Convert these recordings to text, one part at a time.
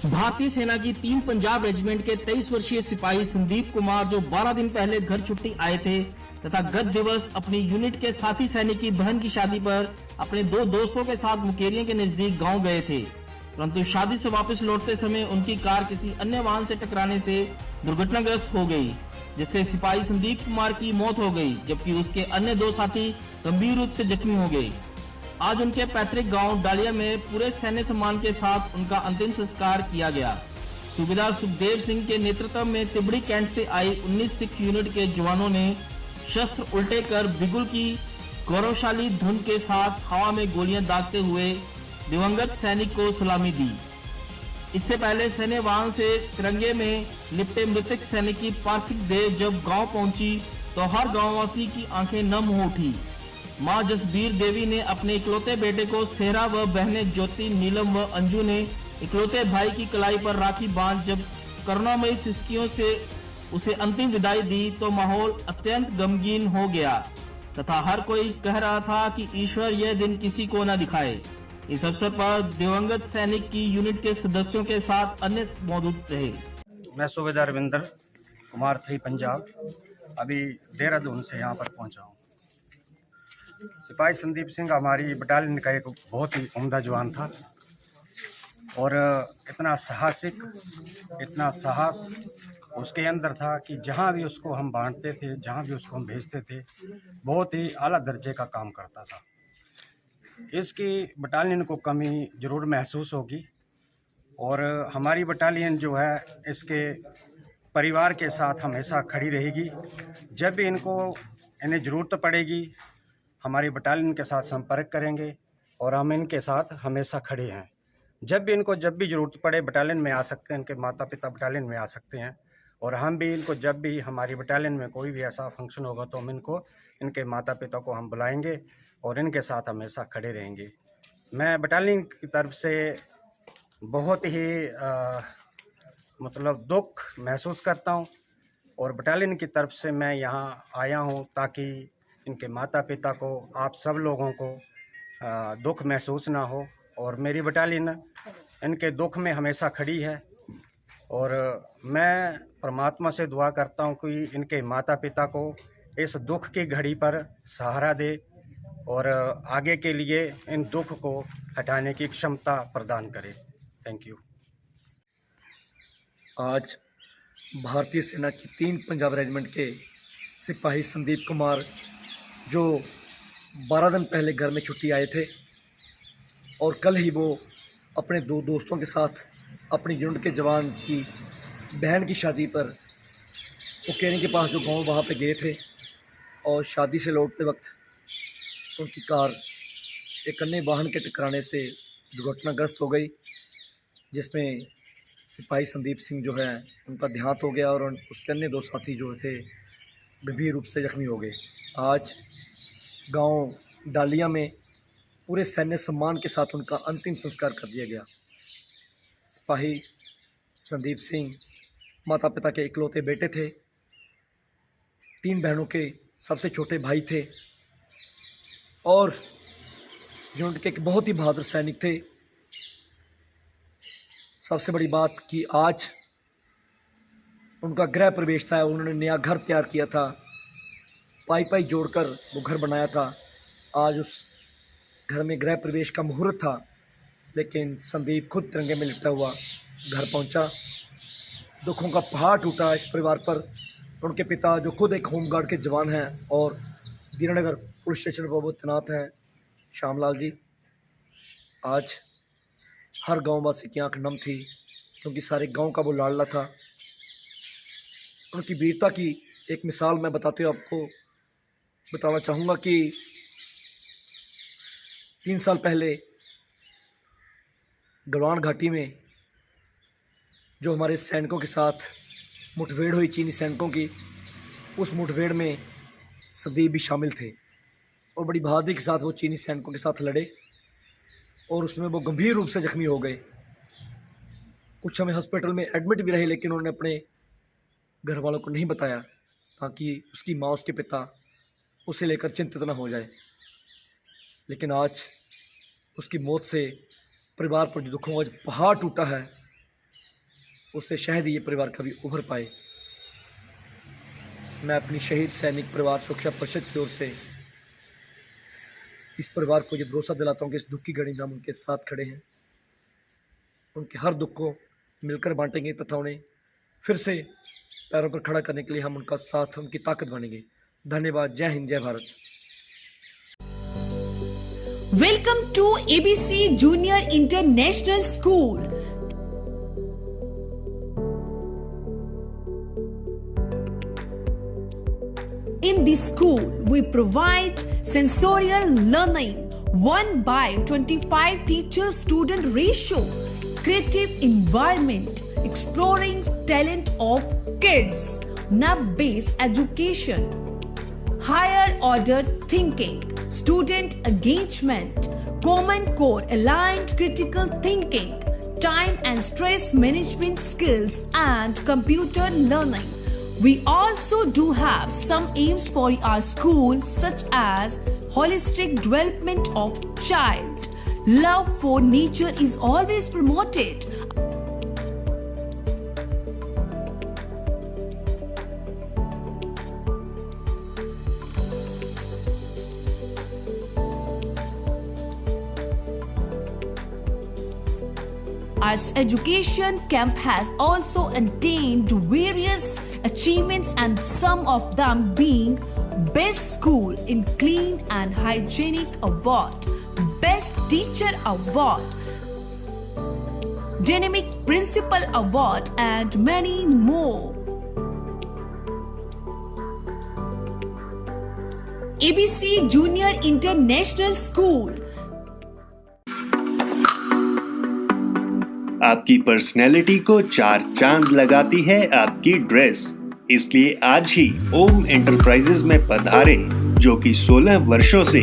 भारतीय सेना की 3 पंजाब रेजिमेंट के 23 वर्षीय सिपाही संदीप कुमार जो 12 दिन पहले घर छुट्टी आए थे तथा गत दिवस अपनी यूनिट के साथी सैनिक की बहन की शादी पर अपने 2 दोस्तों के साथ मुकेरियां के नजदीक गांव गए थे, परंतु शादी से वापस लौटते समय उनकी कार किसी अन्य वाहन से टकराने से दुर्घटनाग्रस्त हो गई, जिससे सिपाही संदीप कुमार की मौत हो गई, जबकि उसके अन्य 2 साथी गंभीर रूप से जख्मी हो गए। आज उनके पैतृक गांव डालिया में पूरे सैन्य सम्मान के साथ उनका अंतिम संस्कार किया गया। सूबेदार सुखदेव सिंह के नेतृत्व में तिबड़ी कैंट से आई 19 सिख यूनिट के जवानों ने शस्त्र उल्टे कर बिगुल की गौरवशाली धुन के साथ हवा में गोलियां दागते हुए दिवंगत सैनिक को सलामी दी। इससे पहले सैन्य वाहन से तिरंगे में लिपटे मृतक सैनिक की पार्थिव देह जब गांव पहुंची तो हर गांववासी की आंखें नम हो उठी। मां जसबीर देवी ने अपने इकलौते बेटे को सेहरा व बहनें ज्योति, नीलम व अंजू ने इकलौते भाई की कलाई पर राखी बांध जब करुणामयी सिसकियों से उसे अंतिम विदाई दी तो माहौल अत्यंत गमगीन हो गया तथा हर कोई कह रहा था कि ईश्वर यह दिन किसी को न दिखाए। इस अवसर पर दिवंगत सैनिक की यूनिट के सदस्यों के साथ अन्य मौजूद रहे। मैं सूबेदार रविंदर कुमार 3 पंजाब अभी देहरादून से यहाँ पर पहुँचा हूँ। सिपाही संदीप सिंह हमारी बटालियन का एक बहुत ही उम्दा जवान था और इतना साहसिक, इतना साहस उसके अंदर था कि जहाँ भी उसको हम बांटते थे, जहाँ भी उसको हम भेजते थे, बहुत ही आला दर्जे का काम करता था। इसकी बटालियन को कमी ज़रूर महसूस होगी और हमारी बटालियन जो है इसके परिवार के साथ हमेशा खड़ी रहेगी। जब भी इन्हें ज़रूरत पड़ेगी हमारी बटालियन के साथ संपर्क करेंगे और हम इनके साथ हमेशा खड़े हैं। जब भी ज़रूरत पड़े बटालियन में आ सकते हैं, इनके माता पिता बटालियन में आ सकते हैं और हम भी इनको जब भी हमारी बटालियन में कोई भी ऐसा फंक्शन होगा तो हम इनके माता पिता को हम बुलाएंगे और इनके साथ हमेशा खड़े रहेंगे। मैं बटालियन की तरफ से बहुत ही दुख महसूस करता हूँ और बटालियन की तरफ से मैं यहाँ आया हूँ ताकि इनके माता पिता को, आप सब लोगों को दुख महसूस ना हो और मेरी बटालियन इनके दुख में हमेशा खड़ी है और मैं परमात्मा से दुआ करता हूँ कि इनके माता पिता को इस दुख की घड़ी पर सहारा दे और आगे के लिए इन दुख को हटाने की क्षमता प्रदान करे। Thank you. आज भारतीय सेना की 3 पंजाब रेजिमेंट के सिपाही संदीप कुमार जो 12 दिन पहले घर में छुट्टी आए थे और कल ही वो अपने 2 दोस्तों के साथ अपनी यूनिट के जवान की बहन की शादी पर उकेरी के पास जो गांव वहाँ पे गए थे और शादी से लौटते वक्त उनकी कार एक अन्य वाहन के टकराने से दुर्घटनाग्रस्त हो गई, जिसमें सिपाही संदीप सिंह जो है उनका देहांत हो गया और उसके अन्य 2 साथी जो थे गंभीर रूप से जख्मी हो गए। आज गांव डालिया में पूरे सैन्य सम्मान के साथ उनका अंतिम संस्कार कर दिया गया। सिपाही संदीप सिंह माता पिता के इकलौते बेटे थे, 3 बहनों के सबसे छोटे भाई थे और यूनिट के एक बहुत ही बहादुर सैनिक थे। सबसे बड़ी बात कि आज उनका गृह प्रवेश था, उन्होंने नया घर तैयार किया था, पाई जोड़कर वो घर बनाया था। आज उस घर में गृह प्रवेश का मुहूर्त था, लेकिन संदीप खुद तिरंगे में लिपटा हुआ घर पहुंचा। दुखों का पहाड़ टूटा इस परिवार पर। उनके पिता जो खुद एक होमगार्ड के जवान हैं और दीनानगर पुलिस स्टेशन पर वो तैनात हैं, श्यामलाल जी, आज हर गांववासी की आंख नम थी क्योंकि सारे गांव का वो लाडला था। उनकी वीरता की एक मिसाल मैं बताते हुए आपको बताना चाहूँगा कि 3 साल पहले गलवान घाटी में जो हमारे सैनिकों के साथ मुठभेड़ हुई, चीनी सैनिकों की, उस मुठभेड़ में संदीप भी शामिल थे और बड़ी बहादुरी के साथ वो चीनी सैनिकों के साथ लड़े और उसमें वो गंभीर रूप से जख्मी हो गए। कुछ समय हॉस्पिटल में एडमिट भी रहे, लेकिन उन्होंने अपने घर वालों को नहीं बताया ताकि उसकी माँ, उसके पिता उसे लेकर चिंतित न हो जाए। लेकिन आज उसकी मौत से परिवार पर जो दुखों का पहाड़ टूटा है, उससे शायद ये परिवार कभी उभर पाए। मैं अपनी शहीद सैनिक परिवार सुरक्षा परिषद की ओर से इस परिवार को ये भरोसा दिलाता हूँ कि इस दुख की घड़ी में हम उनके साथ खड़े हैं। उनके हर दुख को मिलकर बांटेंगे तथा उन्हें फिर से पैरों पर खड़ा करने के लिए हम उनका साथ, उनकी ताकत बनेंगे। धन्यवाद। जय हिंद, जय Bharat. Welcome to ABC Junior International School. In this school, we provide sensorial learning, 1/25 teacher-student ratio, creative environment, exploring talent of kids, NAP-based education, higher order thinking, student engagement, common core aligned critical thinking, time and stress management skills, and computer learning. We also do have some aims for our school, such as holistic development of child. Love for nature is always promoted. Our education camp has also attained various achievements, and some of them being Best School in Clean and Hygienic Award, Best Teacher Award, Dynamic Principal Award, and many more. ABC Junior International School. आपकी personality को 4 चांद लगाती है आपकी dress, इसलिए आज ही ओम enterprises में पधारे, जो कि 16 वर्षों से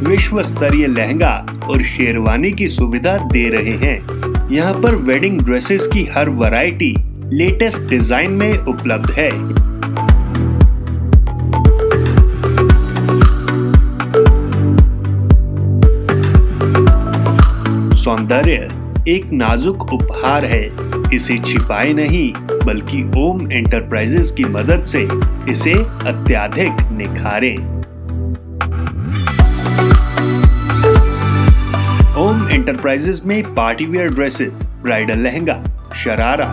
विश्व स्तरीय लहंगा और शेरवानी की सुविधा दे रहे हैं। यहाँ पर वेडिंग ड्रेसेस की हर वैरायटी लेटेस्ट डिजाइन में उपलब्ध है। सौंदर्य एक नाजुक उपहार है, इसे छिपाए नहीं बल्कि ओम एंटरप्राइजेज की मदद से इसे अत्यधिक निखारें। ओम एंटरप्राइजेज में party wear dresses, bridal lehenga, sharara,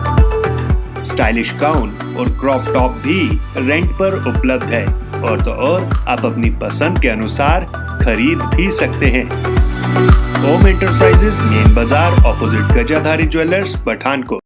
stylish gown और क्रॉप टॉप भी रेंट पर उपलब्ध है, और तो और आप अपनी पसंद के अनुसार खरीद भी सकते हैं। ओम एंटरप्राइजेज, मेन बाजार, ऑपोजिट गजाधारी ज्वेलर्स, पठानकोट।